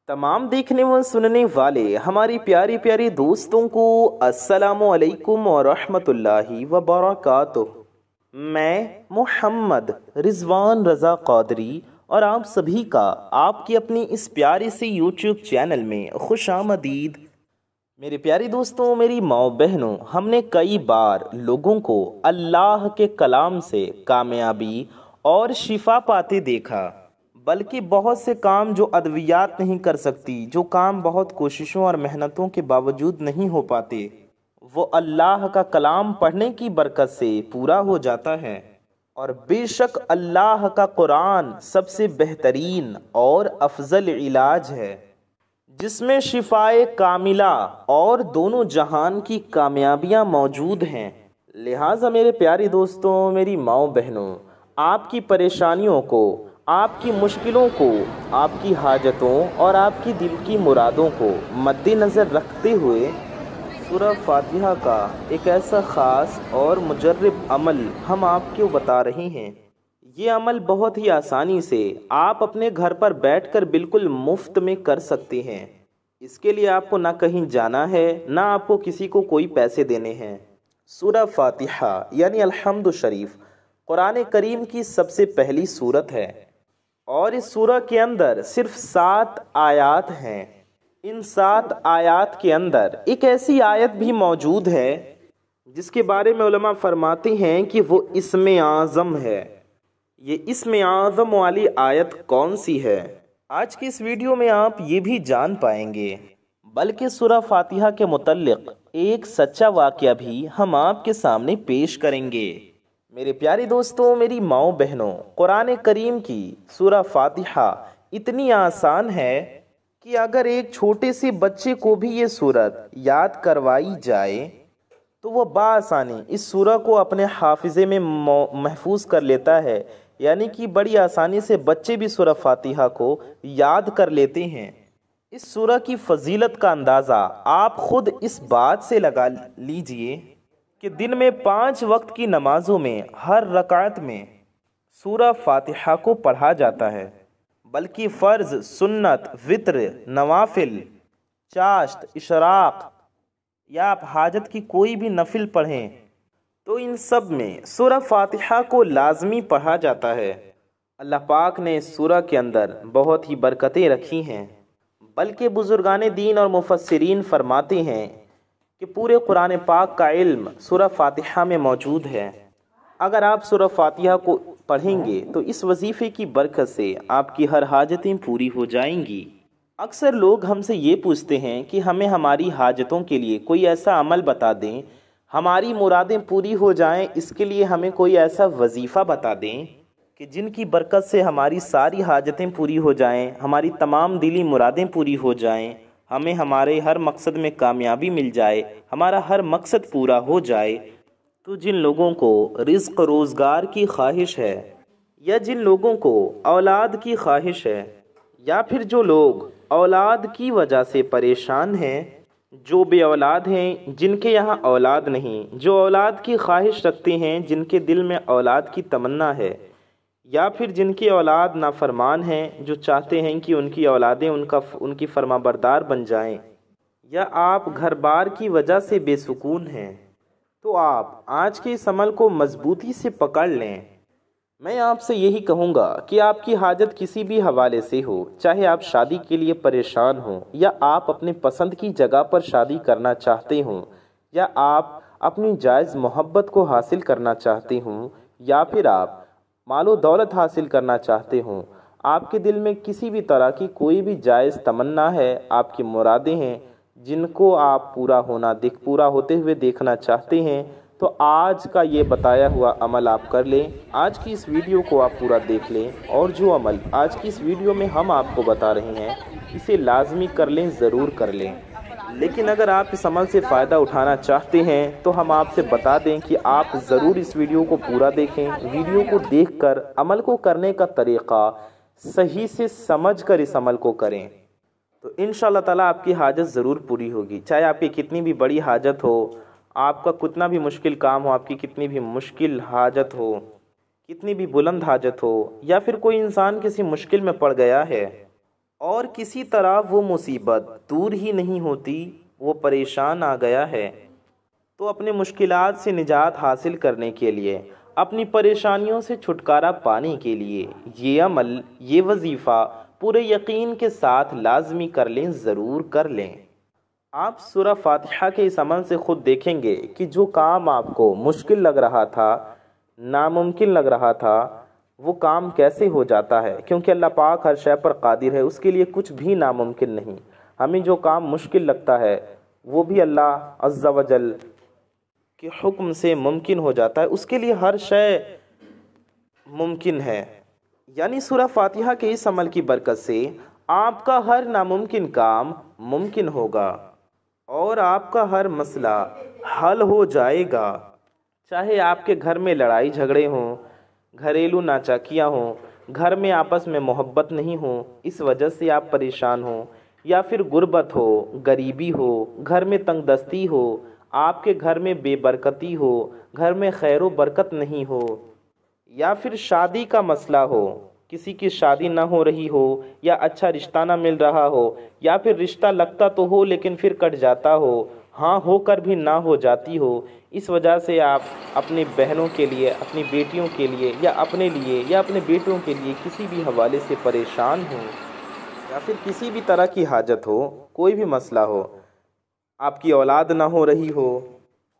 तमाम देखने व सुनने वाले हमारी प्यारी प्यारी दोस्तों को अस्सलामु अलैकुम व रहमतुल्लाहि व बरकातुहू। मैं मोहम्मद रिजवान रज़ा क़ादरी और आप सभी का आपकी अपनी इस प्यारे से यूट्यूब चैनल में खुशामदीद। मेरे प्यारे दोस्तों, मेरी माओ बहनों, हमने कई बार लोगों को अल्लाह के कलाम से कामयाबी और शिफा पाते देखा, बल्कि बहुत से काम जो अद्वियात नहीं कर सकती, जो काम बहुत कोशिशों और मेहनतों के बावजूद नहीं हो पाते, वो अल्लाह का कलाम पढ़ने की बरकत से पूरा हो जाता है। और बेशक अल्लाह का कुरान सबसे बेहतरीन और अफजल इलाज है, जिसमें शिफाए कामिला और दोनों जहान की कामयाबियां मौजूद हैं। लिहाजा मेरे प्यारे दोस्तों, मेरी माओ बहनों, आपकी परेशानियों को, आपकी मुश्किलों को, आपकी हाजतों और आपकी दिल की मुरादों को मद्देनज़र रखते हुए सूरह फातिहा का एक ऐसा ख़ास और मुजर्रब अमल हम आपको बता रहे हैं। ये अमल बहुत ही आसानी से आप अपने घर पर बैठकर बिल्कुल मुफ्त में कर सकते हैं। इसके लिए आपको ना कहीं जाना है, ना आपको किसी को कोई पैसे देने हैं। सूरह फातिहा यानी अल्हम्दु शरीफ कुरान करीम की सबसे पहली सूरत है और इस सूरह के अंदर सिर्फ 7 आयात हैं। इन 7 आयात के अंदर एक ऐसी आयत भी मौजूद है जिसके बारे में उलमा फरमाते हैं कि वो इस्मे आज़म है। ये इस्मे आज़म वाली आयत कौन सी है, आज की इस वीडियो में आप ये भी जान पाएंगे। बल्कि सूरह फातिहा के मुतल्लिक़ एक सच्चा वाक़या भी हम आपके सामने पेश करेंगे। मेरे प्यारे दोस्तों, मेरी माओ बहनों, कुरान करीम की सूरह फातिहा इतनी आसान है कि अगर एक छोटे से बच्चे को भी ये सूरत याद करवाई जाए तो वह बाआसानी इस सूरह को अपने हाफिज़े में महफूज कर लेता है। यानी कि बड़ी आसानी से बच्चे भी सूरह फातिहा को याद कर लेते हैं। इस सूरह की फजीलत का अंदाज़ा आप खुद इस बात से लगा लीजिए कि दिन में 5 वक्त की नमाजों में हर रकात में सूरह फातिहा को पढ़ा जाता है। बल्कि फ़र्ज़, सुन्नत, वित्र, नवाफिल, चाश्त, इशराक या आप हाजत की कोई भी नफिल पढ़ें तो इन सब में सूरह फातिहा को लाजमी पढ़ा जाता है। अल्लाह पाक ने इस सूरह के अंदर बहुत ही बरकतें रखी हैं। बल्कि बुजुर्गान दीन और मुफस्सिरीन फरमाते हैं कि पूरे कुरान पाक का इल्म सूरह फातिहा में मौजूद है। अगर आप सूरह फातिहा को पढ़ेंगे तो इस वजीफ़े की बरकत से आपकी हर हाजतें पूरी हो जाएंगी। अक्सर लोग हमसे ये पूछते हैं कि हमें हमारी हाजतों के लिए कोई ऐसा अमल बता दें, हमारी मुरादें पूरी हो जाएं, इसके लिए हमें कोई ऐसा वजीफ़ा बता दें कि जिनकी बरकत से हमारी सारी हाजतें पूरी हो जाएं, हमारी तमाम दिली मुरादें पूरी हो जाएं, हमें हमारे हर मकसद में कामयाबी मिल जाए, हमारा हर मकसद पूरा हो जाए। तो जिन लोगों को रिज़्क़ रोज़गार की ख्वाहिश है, या जिन लोगों को औलाद की ख्वाहिश है, या फिर जो लोग औलाद की वजह से परेशान हैं, जो बे औलाद हैं, जिनके यहाँ औलाद नहीं, जो औलाद की ख्वाहिश रखते हैं, जिनके दिल में औलाद की तमन्ना है, या फिर जिनकी औलाद नाफरमान हैं, जो चाहते हैं कि उनकी औलादें उनकी फरमाबरदार बन जाएं, या आप घर बार की वजह से बेसुकून हैं, तो आप आज के इस अमल को मजबूती से पकड़ लें। मैं आपसे यही कहूँगा कि आपकी हाजत किसी भी हवाले से हो, चाहे आप शादी के लिए परेशान हों, या आप अपने पसंद की जगह पर शादी करना चाहते हों, या आप अपनी जायज़ मोहब्बत को हासिल करना चाहते हों, या फिर आप मालो दौलत हासिल करना चाहते हों, आपके दिल में किसी भी तरह की कोई भी जायज़ तमन्ना है, आपकी मुरादें हैं जिनको आप पूरा होते हुए देखना चाहते हैं, तो आज का ये बताया हुआ अमल आप कर लें। आज की इस वीडियो को आप पूरा देख लें और जो अमल आज की इस वीडियो में हम आपको बता रहे हैं इसे लाजमी कर लें, ज़रूर कर लें। लेकिन अगर आप इस अमल से फ़ायदा उठाना चाहते हैं तो हम आपसे बता दें कि आप ज़रूर इस वीडियो को पूरा देखें। वीडियो को देखकर अमल को करने का तरीक़ा सही से समझकर इस अमल को करें तो इंशाअल्लाह ताला आपकी हाजत ज़रूर पूरी होगी। चाहे आपकी कितनी भी बड़ी हाजत हो, आपका कितना भी मुश्किल काम हो, आपकी कितनी भी मुश्किल हाजत हो, कितनी भी बुलंद हाजत हो, या फिर कोई इंसान किसी मुश्किल में पड़ गया है और किसी तरह वो मुसीबत दूर ही नहीं होती, वो परेशान आ गया है। तो अपने मुश्किलात से निजात हासिल करने के लिए, अपनी परेशानियों से छुटकारा पाने के लिए ये अमल, ये वजीफ़ा पूरे यकीन के साथ लाजमी कर लें, ज़रूर कर लें। आप सूरह फातिहा के इस अमल से ख़ुद देखेंगे कि जो काम आपको मुश्किल लग रहा था, नामुमकिन लग रहा था, वो काम कैसे हो जाता है। क्योंकि अल्लाह पाक हर शय पर कादिर है, उसके लिए कुछ भी नामुमकिन नहीं। हमें जो काम मुश्किल लगता है वो भी अल्लाह अज़्ज़ा वजल के हुक्म से मुमकिन हो जाता है, उसके लिए हर शय मुमकिन है। यानी सूरह फातिहा के इस अमल की बरकत से आपका हर नामुमकिन काम मुमकिन होगा और आपका हर मसला हल हो जाएगा। चाहे आपके घर में लड़ाई झगड़े हों, घरेलू नाचाकियाँ हों, घर में आपस में मोहब्बत नहीं हो, इस वजह से आप परेशान हो, या फिर गुर्बत हो, गरीबी हो, घर में तंगदस्ती हो, आपके घर में बेबरकती हो, घर में खैर बरकत नहीं हो, या फिर शादी का मसला हो, किसी की शादी ना हो रही हो, या अच्छा रिश्ता ना मिल रहा हो, या फिर रिश्ता लगता तो हो लेकिन फिर कट जाता हो, हाँ होकर भी ना हो जाती हो। इस वजह से आप अपनी बहनों के लिए, अपनी बेटियों के लिए, या अपने लिए या अपने बेटों के लिए किसी भी हवाले से परेशान हो, या फिर किसी भी तरह की हाजत हो, कोई भी मसला हो, आपकी औलाद ना हो रही हो,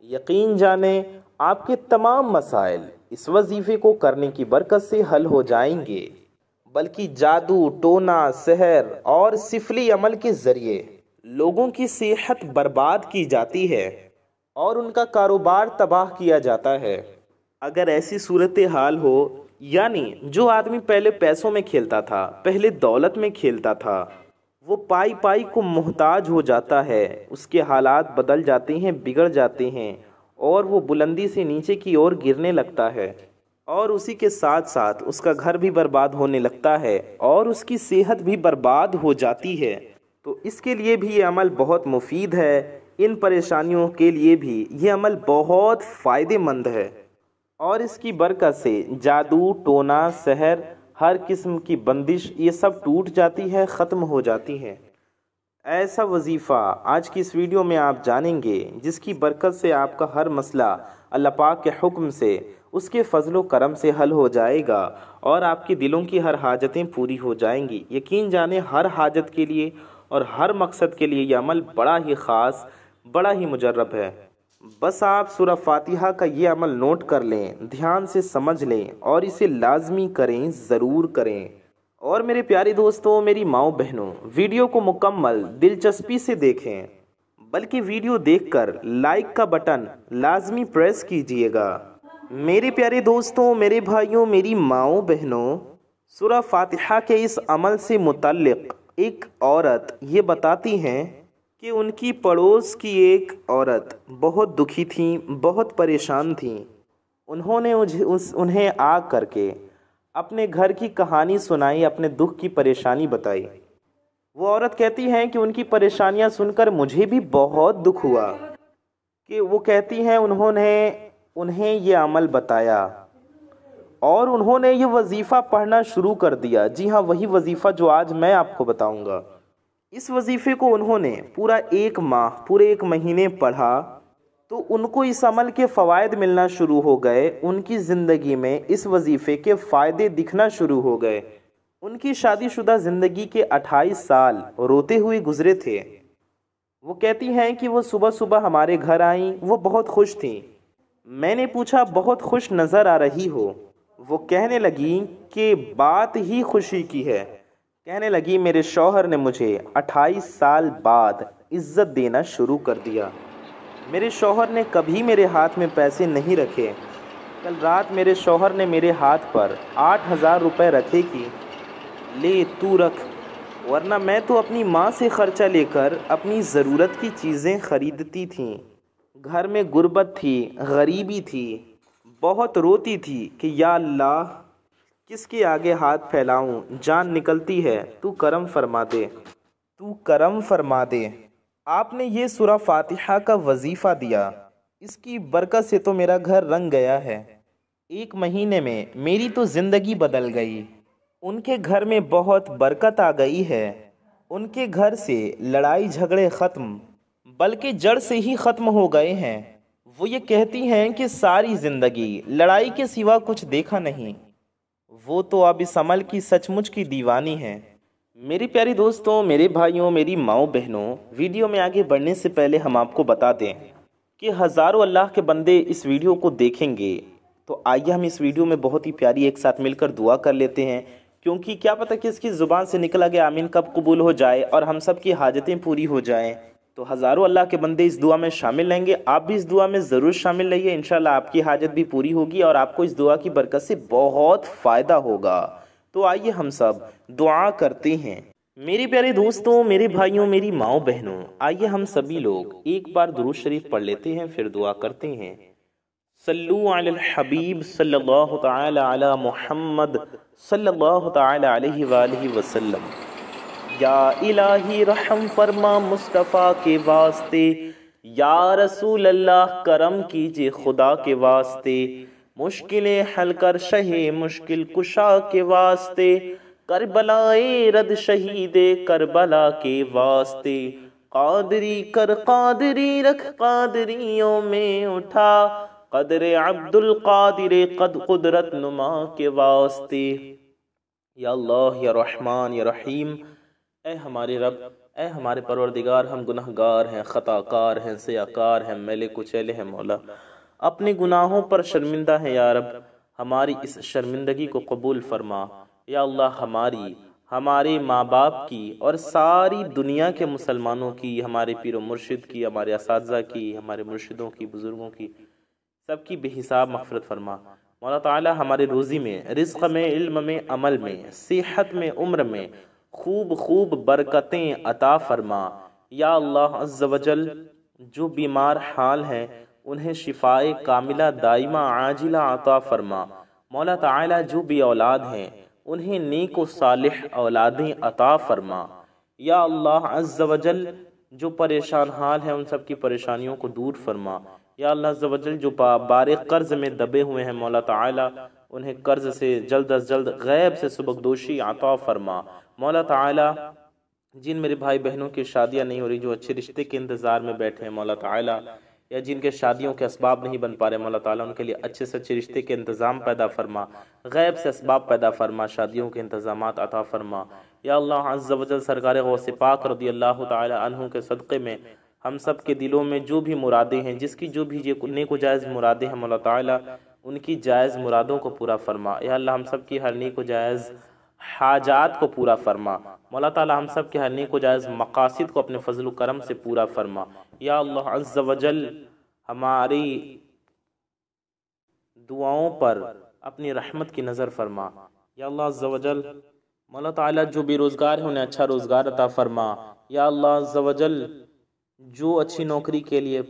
यकीन जाने आपके तमाम मसाइल इस वजीफ़े को करने की बरकत से हल हो जाएंगे। बल्कि जादू, टोना, सहर और सिफली अमल के ज़रिए लोगों की सेहत बर्बाद की जाती है और उनका कारोबार तबाह किया जाता है। अगर ऐसी सूरत हाल हो, यानी जो आदमी पहले पैसों में खेलता था, पहले दौलत में खेलता था, वो पाई पाई को मोहताज हो जाता है, उसके हालात बदल जाते हैं, बिगड़ जाते हैं और वो बुलंदी से नीचे की ओर गिरने लगता है और उसी के साथ साथ उसका घर भी बर्बाद होने लगता है और उसकी सेहत भी बर्बाद हो जाती है। तो इसके लिए भी ये अमल बहुत मुफीद है। इन परेशानियों के लिए भी ये अमल बहुत फ़ायदेमंद है और इसकी बरकत से जादू, टोना, सहर, हर किस्म की बंदिश ये सब टूट जाती है, ख़त्म हो जाती है। ऐसा वजीफ़ा आज की इस वीडियो में आप जानेंगे जिसकी बरकत से आपका हर मसला अल्लाह पाक के हुक्म से, उसके फजलो करम से हल हो जाएगा और आपके दिलों की हर हाजतें पूरी हो जाएंगी। यकीन जाने हर हाजत के लिए और हर मकसद के लिए यह अमल बड़ा ही ख़ास, बड़ा ही मुजर्रब है। बस आप सूरह फातिहा का ये अमल नोट कर लें, ध्यान से समझ लें और इसे लाजमी करें, ज़रूर करें। और मेरे प्यारे दोस्तों, मेरी माओ बहनों, वीडियो को मुकम्मल दिलचस्पी से देखें, बल्कि वीडियो देखकर लाइक का बटन लाजमी प्रेस कीजिएगा। मेरे प्यारे दोस्तों, मेरे भाइयों, मेरी माओ बहनों, सूरह फातिहा के इस अमल से मुतल्लिक़ एक औरत ये बताती हैं कि उनकी पड़ोस की एक औरत बहुत दुखी थी, बहुत परेशान थी। उन्होंने उन्हें आ करके अपने घर की कहानी सुनाई, अपने दुख की परेशानी बताई। वो औरत कहती हैं कि उनकी परेशानियां सुनकर मुझे भी बहुत दुख हुआ। कि वो कहती हैं उन्हें ये अमल बताया और उन्होंने ये वजीफ़ा पढ़ना शुरू कर दिया। जी हाँ, वही वजीफ़ा जो आज मैं आपको बताऊंगा। इस वजीफ़े को उन्होंने पूरा 1 माह, पूरे 1 महीने पढ़ा तो उनको इस अमल के फ़वाइद मिलना शुरू हो गए। उनकी ज़िंदगी में इस वजीफ़े के फ़ायदे दिखना शुरू हो गए। उनकी शादीशुदा ज़िंदगी के 28 साल रोते हुए गुजरे थे। वो कहती हैं कि वो सुबह सुबह हमारे घर आईं, वो बहुत खुश थीं। मैंने पूछा, बहुत खुश नज़र आ रही हो? वो कहने लगी कि बात ही खुशी की है। कहने लगी, मेरे शौहर ने मुझे 28 साल बाद इज़्ज़त देना शुरू कर दिया। मेरे शौहर ने कभी मेरे हाथ में पैसे नहीं रखे। कल रात मेरे शौहर ने मेरे हाथ पर 8,000 रुपये रखे कि ले तू रख, वरना मैं तो अपनी माँ से ख़र्चा लेकर अपनी ज़रूरत की चीज़ें ख़रीदती थी। घर में गुर्बत थी, गरीबी थी, बहुत रोती थी कि या अल्लाह किसके आगे हाथ फैलाऊं, जान निकलती है, तू करम फरमा दे, तू करम फरमा दे। आपने ये सूरह फातिहा का वजीफ़ा दिया, इसकी बरकत से तो मेरा घर रंग गया है। 1 महीने में मेरी तो ज़िंदगी बदल गई। उनके घर में बहुत बरकत आ गई है। उनके घर से लड़ाई झगड़े ख़त्म, बल्कि जड़ से ही ख़त्म हो गए हैं। वो ये कहती हैं कि सारी ज़िंदगी लड़ाई के सिवा कुछ देखा नहीं। वो तो अब इस अमल की सचमुच की दीवानी है। मेरी प्यारी दोस्तों, मेरे भाइयों, मेरी माओ बहनों, वीडियो में आगे बढ़ने से पहले हम आपको बता दें कि हज़ारों अल्लाह के बंदे इस वीडियो को देखेंगे। तो आइए हम इस वीडियो में बहुत ही प्यारी एक साथ मिलकर दुआ कर लेते हैं, क्योंकि क्या पता कि इसकी ज़ुबान से निकला गया आमीन कब कबूल हो जाए और हम सब की हाजतें पूरी हो जाएं। तो हज़ारों अल्लाह के बंदे इस दुआ में शामिल रहेंगे। आप भी इस दुआ में ज़रूर शामिल रहिए। इंशाल्लाह आपकी हाजत भी पूरी होगी और आपको इस दुआ की बरकत से बहुत फ़ायदा होगा। तो आइए हम सब दुआ करते हैं। मेरे प्यारे दोस्तों, मेरे भाइयों, मेरी माओ बहनों, आइए हम सभी लोग एक बार दुरूद शरीफ पढ़ लेते हैं, फिर दुआ करते हैं। सल्लु अलल हबीब सल्लल्लाहु तआला अला मुहम्मद सल्लल्लाहु तआला अलैहि वालिहि वसल्लम। या इलाही रहम फरमा मुस्तफ़ा के वास्ते, या रसूल अल्लाह करम कीजिए खुदा के वास्ते, मुश्किलें हल कर शहे मुश्किल कुशा के वास्ते, करबलाए रद शहीदे करबला के वास्ते, कादरी कर कादरी रख कादरियों में उठा, कदरे अब्दुल कादिर कद कुदरत नुमा के वास्ते। या अल्लाह या रहमान या रहीम, ए हमारे रब, ए हमारे परवरदिगार, हम गुनहगार हैं, ख़ताकार हैं, सियाकार हैं, मैले कुचैले हैं मौला, अपने गुनाहों पर शर्मिंदा हैं या रब। हमारी इस शर्मिंदगी को कबूल फरमा या अल्लाह। हमारे माँ बाप की और सारी दुनिया के मुसलमानों की, हमारे पीर मुर्शिद की, हमारे असातिज़ा की, हमारे मुर्शिदों की, बुज़ुर्गों की, सबकी बेहिसाब मग़फ़िरत फरमा मौला ताला। हमारे रोज़ी में, रिज़्क़ में, इल्म में, अमल में, सेहत में, उम्र में खूब खूब बरकतें अता फरमा या अल्लाह अज़्ज़ वजल। जो बीमार हाल हैं उन्हें शिफाए कामिला दाइमा आजिला अता फरमा मौला ताला। जो भी औलाद हैं उन्हें नेक व सालिह औलादें अता फरमा या अल्लाह अज़्ज़ वजल। जो परेशान हाल हैं उन सब की परेशानियों को दूर फरमा या अल्लाह अज़्ज़ वजल। जो बारे कर्ज में दबे हुए हैं मौला ताला, उन्हें कर्ज से जल्द अज जल्द गैब से सुबकदोशी अता फरमा मौला ताला। जिन मेरे भाई बहनों की शादियां नहीं हो रही, जो अच्छे रिश्ते के इंतज़ार में बैठे हैं मौला ताला, या जिनके शादियों के असबाब नहीं बन पा रहे मौला ताला, उनके लिए अच्छे से अच्छे रिश्ते के इंतज़ाम पैदा फरमा, गैब से असबाब पैदा फरमा, शादियों के इंतज़ामात अता फरमा या अल्लाह अज़्ज़ वजल। सरकार गौसे पाक रज़ी अल्लाह ताला अन्हु के सदक़े में हम सब के दिलों में जो भी मुरादें हैं, जिसकी जो भी नेक जायज़ मुरादें हैं मौला ताला, उनकी जायज़ मुरादों को पूरा फरमा या अल्लाह। हम सब की हर नेक जायज़ हाजात को पूरा फरमा मौला ताला। हम सब के हर नेक जायज़ मकासिद को अपने फजल करम से पूरा फरमा या अल्लाह अज़्ज़ वजल। हमारी दुआओं पर अपनी रहमत की नज़र फरमा या अल्लाह अज़्ज़ वजल। मौला ताला जो बेरोज़गार हैं उन्हें अच्छा रोज़गार अता फरमा या अल्लाह अज़्ज़ वजल। जो अच्छी नौकरी के लिए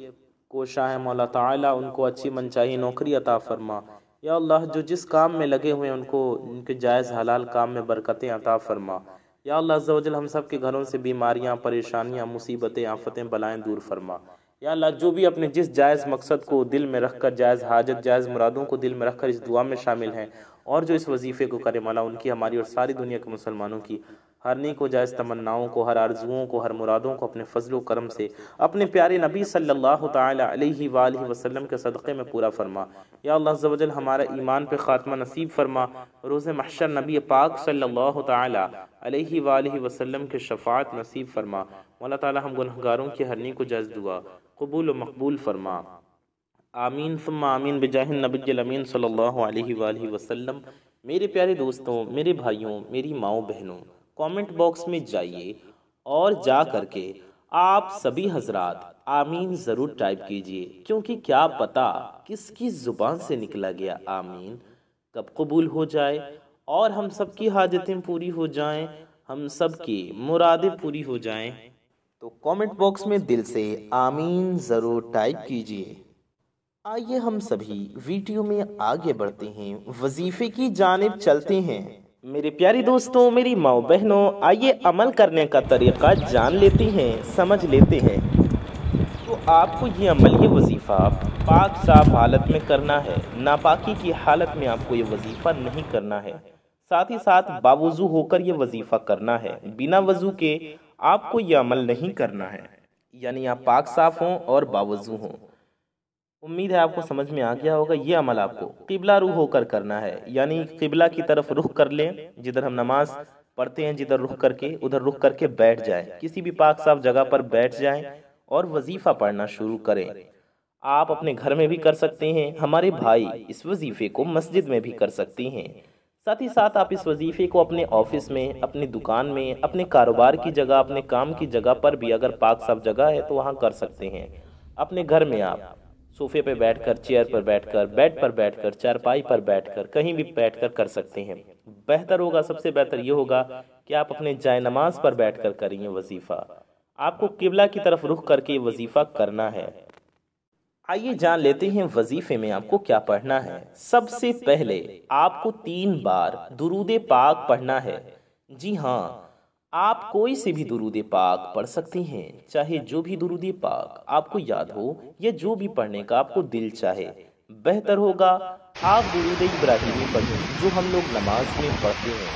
कोशा है मौला ताला, उनको अच्छी मनचाही नौकरी अता फरमा या अल्लाह। जो जिस काम में लगे हुए हैं उनको उनके जायज़ हलाल काम में बरकतें अता फरमा या अल्लाह अज़्ज़ वजल। हम सब के घरों से बीमारियां, परेशानियां, मुसीबतें, आफतें, बलाएं दूर फरमा या अल्लाह। जो भी अपने जिस जायज़ मकसद को दिल में रखकर, जायज़ हाजत, जायज़ मुरादों को दिल में रखकर इस दुआ में शामिल हैं और जो इस वजीफ़े को करे मौला, उनकी, हमारी और सारी दुनिया के मुसलमानों की हर नेक व जायज़ तमन्नाओं को, हर आरज़ुओं को, हर मुरादों को अपने फजल करम से अपने प्यारे नबी सल्लल्लाहु ताला अलैहि वालिहि वसल्लम के सदक़े में पूरा फरमा या अल्लाह अज़्ज़ वजल। हमारा ईमान पे ख़ात्मा नसीब फरमा। रोज़ महशर नबी पाक सल्लल्लाहु ताला अलैहि वालिहि वसल्लम के शफ़ाअत नसीब फरमा मौला ताला। हम गुनहगारों की हर नेक व जायज़ दुआ कबूल व मकबूल फरमा। आमीन सुम्मा आमीन बिजाहिन नबिय्यिल अमीन सल्लल्लाहु अलैहि वालिहि वसल्लम। मेरे प्यारे दोस्तों, मेरे भाइयों, मेरी माओ बहनों, कमेंट बॉक्स में जाइए और जा करके आप सभी हजरात आमीन ज़रूर टाइप कीजिए, क्योंकि क्या पता किसकी ज़ुबान से निकला गया आमीन कब कबूल हो जाए और हम सब की हाजतें पूरी हो जाएं, हम सब की मुरादें पूरी हो जाएं। तो कमेंट बॉक्स में दिल से आमीन ज़रूर टाइप कीजिए। आइए हम सभी वीडियो में आगे बढ़ते हैं, वजीफे की जानिब चलते हैं। मेरे प्यारे दोस्तों, मेरी माओ बहनों, आइए अमल करने का तरीक़ा जान लेते हैं, समझ लेते हैं। तो आपको ये अमल, ये वजीफ़ा पाक साफ हालत में करना है, नापाकी की हालत में आपको ये वजीफ़ा नहीं करना है। साथ ही साथ बावुज़ू होकर ये वजीफ़ा करना है। बिना वज़ू के आपको यह अमल नहीं करना है, यानी आप पाक साफ हों और बावजू हों। उम्मीद है आपको समझ में आ गया होगा। ये अमल आपको किबला रुख होकर करना है, यानी किबला की तरफ रुख कर लें। जिधर हम नमाज पढ़ते हैं जिधर रुख करके उधर रुख करके बैठ जाएं, किसी भी पाक साफ जगह पर बैठ जाएं और वजीफा पढ़ना शुरू करें। आप अपने घर में भी कर सकते हैं, हमारे भाई इस वजीफे को मस्जिद में भी कर सकते हैं। साथ ही साथ आप इस वजीफे को अपने ऑफिस में, अपनी दुकान में, अपने कारोबार की जगह, अपने काम की जगह पर भी अगर पाक साफ जगह है तो वहाँ कर सकते हैं। अपने घर में आप सोफे पे बैठकर, चेयर पर बैठकर, बेड पर बैठकर, चारपाई पर बैठकर, कहीं भी बैठकर कर सकते हैं। बेहतर होगा, सबसे बेहतर ये होगा कि आप अपने जाय नमाज पर बैठकर करेंगे वजीफा। आपको किबला की तरफ रुख करके वजीफा करना है। आइए जान लेते हैं वजीफे में आपको क्या पढ़ना है। सबसे पहले आपको 3 बार दुरूद पाक पढ़ना है। जी हाँ, आप कोई से भी दुरूद पाक पढ़ सकते हैं, चाहे जो भी दुरूद पाक आपको याद हो या जो भी पढ़ने का आपको दिल चाहे। बेहतर होगा आप दुरूद इब्राहिमी पढ़ें जो हम लोग नमाज में पढ़ते हैं,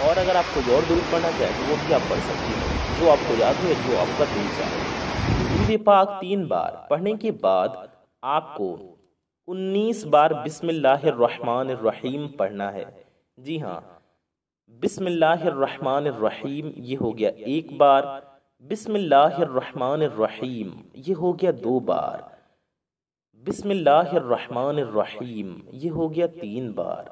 और अगर आप कोई और दुरूद पढ़ना चाहें तो वो भी आप पढ़ सकते हैं, जो आपको याद हो या जो आपका दिल चाहे। दुरूद पाक 3 बार पढ़ने के बाद आपको 19 बार बिस्मिल्लाहिर्रहमानिर्रहीम पढ़ना है। जी हाँ, बिस्मिल्लाहिर्रहमानिर्रहीम ये हो गया 1 बार, बिस्मिल्लाहिर्रहमानिर्रहीम ये हो गया 2 बार, बिस्मिल्लाहिर्रहमानिर्रहीम ये हो गया 3 बार,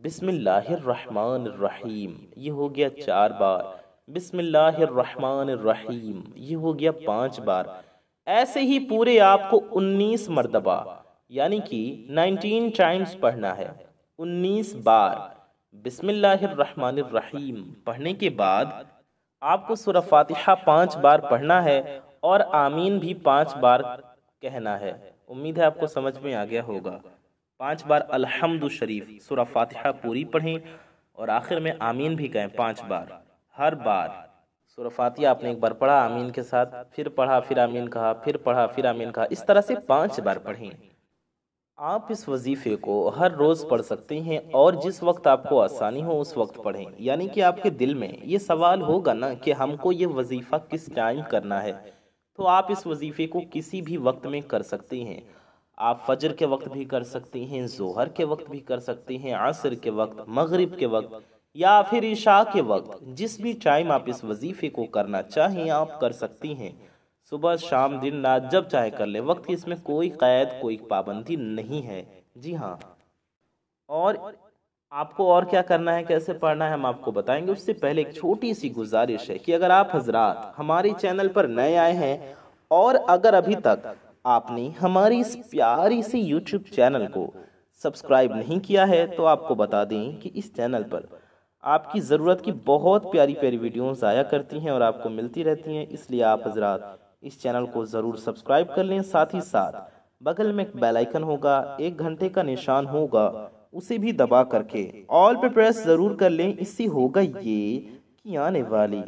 बिस्मिल्लाहिर्रहमानिर्रहीम ये हो गया 4 बार, बिस्मिल्लाहिर्रहमानिर्रहीम ये हो गया 5 बार। ऐसे ही पूरे आपको 19 मर्तबा यानी कि 19 टाइम्स पढ़ना है। 19 बार बिस्मिल्लाहिर्रहमानिर्रहीम पढ़ने के बाद आपको सूरह फातिहा 5 बार पढ़ना है और आमीन भी 5 बार कहना है। उम्मीद है आपको समझ में आ गया होगा। 5 बार अल्हम्दु शरीफ सूरह फातिहा पूरी पढ़ें और आखिर में आमीन भी कहें 5 बार। हर बार सूरह फातिहा आपने एक बार पढ़ा आमीन के साथ, फिर पढ़ा फिर आमीन कहा, फिर पढ़ा फिर आमीन कहा, इस तरह से 5 बार पढ़ें। आप इस वजीफे को हर रोज पढ़ सकते हैं और जिस वक्त आपको आसानी हो उस वक्त पढ़ें। यानी कि आपके दिल में ये सवाल होगा ना कि हमको ये वजीफा किस टाइम करना है, तो आप इस वजीफे को किसी भी वक्त में कर सकते हैं। आप फजर के वक्त भी कर सकते हैं, जोहर के वक्त भी कर सकते हैं, असर के वक्त, मगरिब के वक्त या फिर इशा के वक्त। जिस भी टाइम आप इस वजीफे को करना चाहें आप कर सकती हैं। सुबह शाम दिन रात जब चाहे कर ले, वक्त की इसमें कोई कैद कोई पाबंदी नहीं है। जी हाँ, और आपको और क्या करना है, कैसे पढ़ना है हम आपको बताएंगे। उससे पहले एक छोटी सी गुजारिश है कि अगर आप हजरात हमारे चैनल पर नए आए हैं और अगर अभी तक आपने हमारी इस प्यारी सी यूट्यूब चैनल को सब्सक्राइब नहीं किया है तो आपको बता दें कि इस चैनल पर आपकी ज़रूरत की बहुत प्यारी प्यारी वीडियोस आया करती हैं और आपको मिलती रहती हैं। इसलिए आप हजरात इस चैनल को ज़रूर सब्सक्राइब कर लें। साथ ही साथ बगल में एक बेल आइकन होगा, 1 घंटे का निशान होगा, उसे भी दबा करके ऑल पे प्रेस ज़रूर कर लें। इससे होगा ये कि आने वाली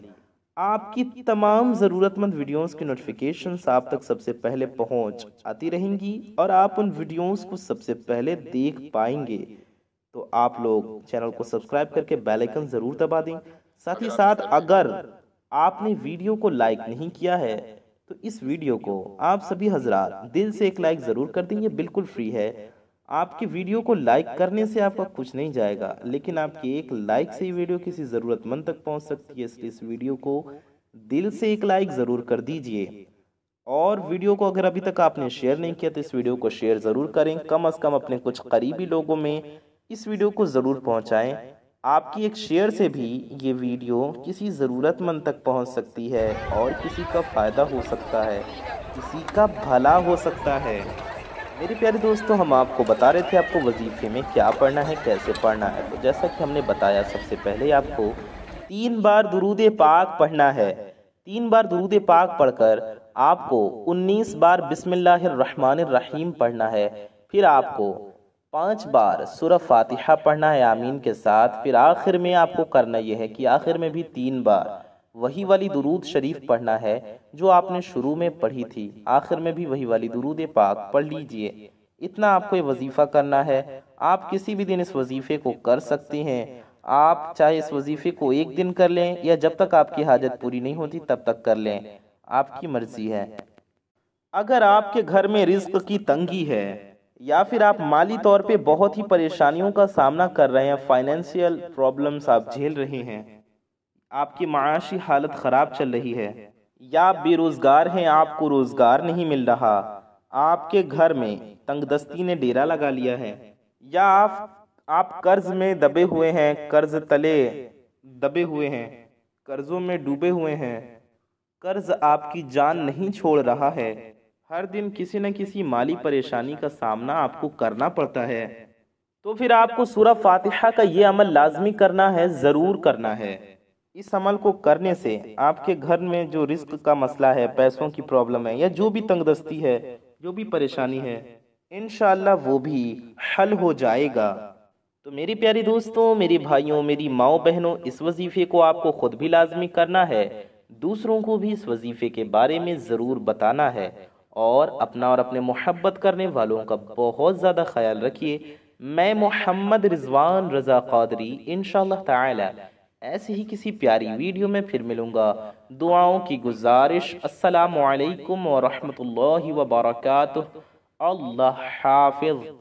आपकी तमाम ज़रूरतमंद वीडियोस की नोटिफिकेशंस आप तक सबसे पहले पहुंच आती रहेंगी और आप उन वीडियोस को सबसे पहले देख पाएंगे। तो आप लोग चैनल को सब्सक्राइब करके बेल आइकन ज़रूर दबा दें। साथ ही साथ अगर आपने वीडियो को लाइक नहीं किया है तो इस वीडियो को आप सभी हजरात दिल से एक लाइक ज़रूर कर दें। ये बिल्कुल फ्री है। आपकी वीडियो को लाइक करने से आपका कुछ नहीं जाएगा, लेकिन आपकी एक लाइक से ही वीडियो किसी ज़रूरतमंद तक पहुंच सकती है। इसलिए इस वीडियो को दिल से एक लाइक ज़रूर कर दीजिए। और वीडियो को अगर अभी तक आपने शेयर नहीं किया तो इस वीडियो को शेयर ज़रूर करें। कम से कम अपने कुछ करीबी लोगों में इस वीडियो को ज़रूर पहुंचाएं। आपकी एक शेयर से भी ये वीडियो किसी ज़रूरतमंद तक पहुंच सकती है और किसी का फ़ायदा हो सकता है, किसी का भला हो सकता है। मेरे प्यारे दोस्तों, हम आपको बता रहे थे आपको वजीफे में क्या पढ़ना है, कैसे पढ़ना है। तो जैसा कि हमने बताया, सबसे पहले आपको 3 बार दुरूद पाक पढ़ना है। 3 बार दुरूद पाक पढ़कर आपको 19 बार बिस्मिल्लाहिर्रहमानिर्रहीम पढ़ना है। फिर आपको 5 बार सूरह फातिहा पढ़ना है आमीन के साथ। फिर आखिर में आपको करना यह है कि आखिर में भी 3 बार वही वाली दुरूद शरीफ पढ़ना है जो आपने शुरू में पढ़ी थी। आखिर में भी वही वाली दुरूद पाक पढ़ लीजिए। इतना आपको ये वजीफ़ा करना है। आप किसी भी दिन इस वजीफ़े को कर सकते हैं। आप चाहे इस वजीफ़े को एक दिन कर लें या जब तक आपकी हाजत पूरी नहीं होती तब तक कर लें, आपकी मर्जी है। अगर आपके घर में रिज्क की तंगी है या फिर आप माली तौर पे बहुत ही परेशानियों का सामना कर रहे हैं, फाइनेंशियल प्रॉब्लम्स आप झेल रहे हैं, आपकी माशी हालत ख़राब चल रही है, या आप बेरोज़गार हैं, आपको रोज़गार नहीं मिल रहा, आपके घर में तंगदस्ती ने डेरा लगा लिया है, या आप कर्ज में दबे हुए हैं, कर्ज तले दबे हुए हैं, कर्जों में डूबे हुए हैं, कर्ज आपकी जान नहीं छोड़ रहा है, हर दिन किसी न किसी माली परेशानी का सामना आपको करना पड़ता है, तो फिर आपको सूरह फातिहा का ये अमल लाजमी करना है, ज़रूर करना है। इस अमल को करने से आपके घर में जो रिस्क का मसला है, पैसों की प्रॉब्लम है, या जो भी तंगदस्ती है, जो भी परेशानी है, इंशाअल्लाह वो भी हल हो जाएगा। तो मेरी प्यारी दोस्तों, मेरी भाइयों, मेरी माओ बहनों, इस वजीफे को आपको खुद भी लाजमी करना है, दूसरों को भी इस वजीफे के बारे में ज़रूर बताना है, और अपना और अपने मोहब्बत करने वालों का बहुत ज़्यादा ख्याल रखिए। मैं मोहम्मद रिजवान रज़ा क़ादरी इंशाअल्लाह ताला ऐसी ही किसी प्यारी वीडियो में फिर मिलूंगा। दुआओं की गुजारिश, अस्सलामु अलैकुम व रहमतुल्लाहि व बरकातुहू। अल्लाह हाफिज़।